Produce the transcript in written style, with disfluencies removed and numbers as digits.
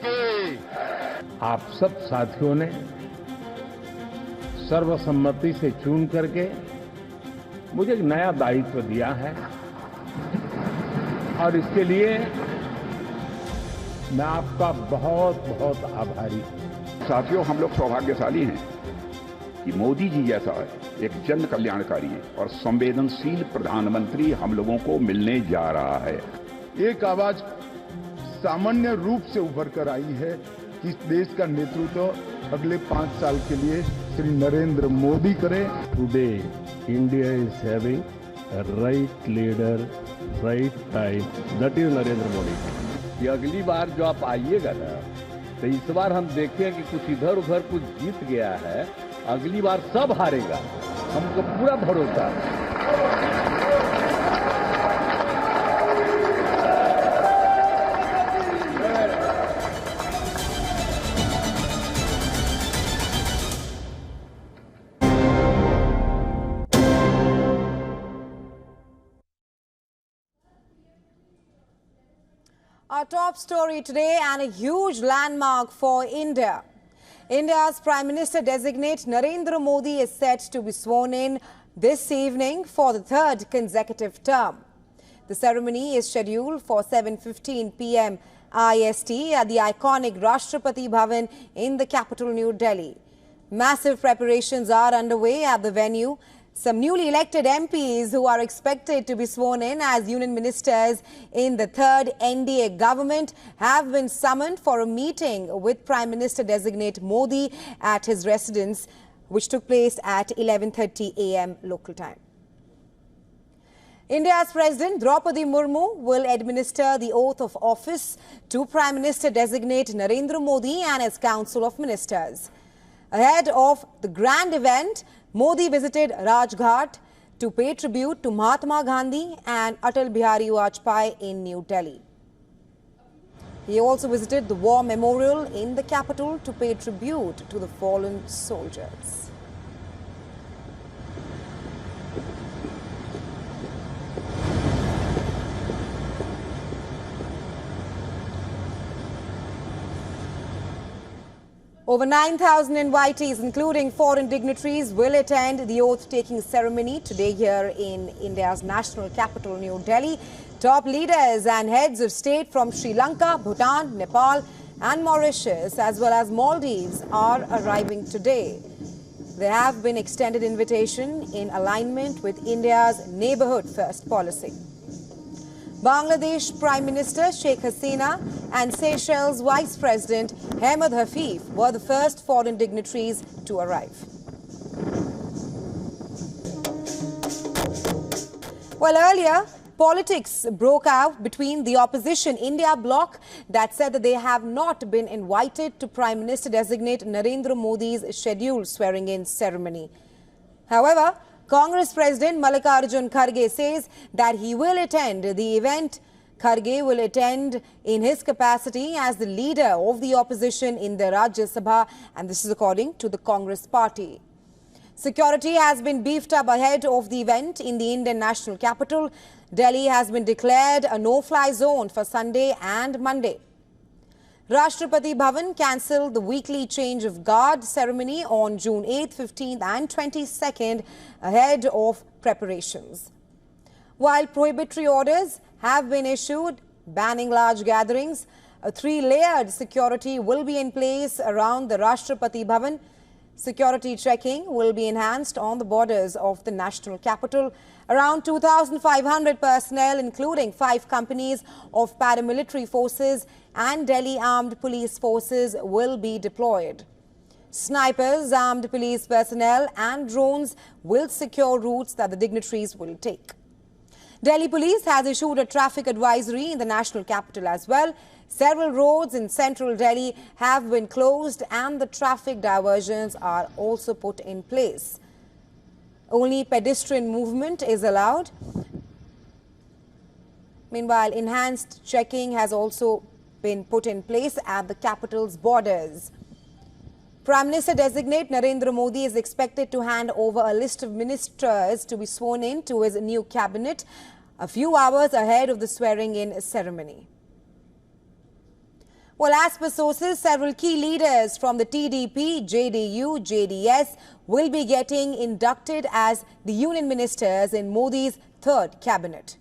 की। आप सब साथियों ने सर्वसम्मति से चुन करके मुझे एक नया दायित्व दिया है और इसके लिए मैं आपका बहुत बहुत आभारी हूं। साथियों, हम लोग सौभाग्यशाली हैं कि मोदी जी जैसा एक जन कल्याणकारी और संवेदनशील प्रधानमंत्री हम लोगों को मिलने जा रहा है। एक आवाज सामान्य रूप से उभर कर आई है कि इस देश का नेतृत्व अगले 5 साल के लिए श्री नरेंद्र मोदी करें। Today India is having a right leader, right time. That is Narendra Modi. कि अगली बार जो आप आइएगा ना, तो इस बार हम देखें कि कुछ इधर उधर कुछ जीत गया है, अगली बार सब हारेगा, हमको पूरा भरोसा है। Our top story today, and a huge landmark for India. India's Prime Minister designate Narendra Modi is set to be sworn in this evening for the 3rd consecutive term. The ceremony is scheduled for 7:15 p.m. IST at the iconic Rashtrapati Bhavan in the capital New Delhi. Massive preparations are underway at the venue. Some newly elected MPs who are expected to be sworn in as union ministers in the 3rd NDA government have been summoned for a meeting with Prime Minister designate Modi at his residence, which took place at 11:30 a.m. local time. India's President Draupadi Murmu will administer the oath of office to Prime Minister designate Narendra Modi and his Council of Ministers. Ahead of the grand event, Modi visited Rajghat to pay tribute to Mahatma Gandhi and Atal Bihari Vajpayee in New Delhi. He also visited the War Memorial in the capital to pay tribute to the fallen soldiers. Over 9,000 invitees, including foreign dignitaries, will attend the oath-taking ceremony today here in India's national capital, New Delhi. Top leaders and heads of state from Sri Lanka, Bhutan, Nepal and Mauritius, as well as Maldives, are arriving today. There have been extended invitation in alignment with India's neighbourhood first policy. Bangladesh Prime Minister Sheikh Hasina and Seychelles Vice President Ahmed Hafif were the first foreign dignitaries to arrive. Well, earlier, politics broke out between the opposition India bloc that said that they have not been invited to Prime Minister designate Narendra Modi's scheduled swearing-in ceremony. However, Congress President Mallikarjun Kharge says that he will attend the event. Kharge will attend in his capacity as the leader of the opposition in the Rajya Sabha, and this is according to the Congress party. Security has been beefed up ahead of the event in the Indian national capital. Delhi has been declared a no-fly zone for Sunday and Monday. Rashtrapati Bhavan cancelled the weekly change of guard ceremony on June 8th, 15th and 22nd ahead of preparations. While prohibitory orders have been issued banning large gatherings, a 3-layered security will be in place around the Rashtrapati Bhavan. Security checking will be enhanced on the borders of the national capital. Around 2,500 personnel, including 5 companies of paramilitary forces and Delhi Armed Police Forces, will be deployed. Snipers, armed police personnel and drones will secure routes that the dignitaries will take. Delhi Police has issued a traffic advisory in the national capital as well. Several roads in central Delhi have been closed and the traffic diversions are also put in place. Only pedestrian movement is allowed. Meanwhile, enhanced checking has also been put in place at the capital's borders. Prime Minister designate Narendra Modi is expected to hand over a list of ministers to be sworn in to his new cabinet a few hours ahead of the swearing-in ceremony. Well, as per sources, several key leaders from the TDP, JDU, JDS will be getting inducted as the union ministers in Modi's third cabinet.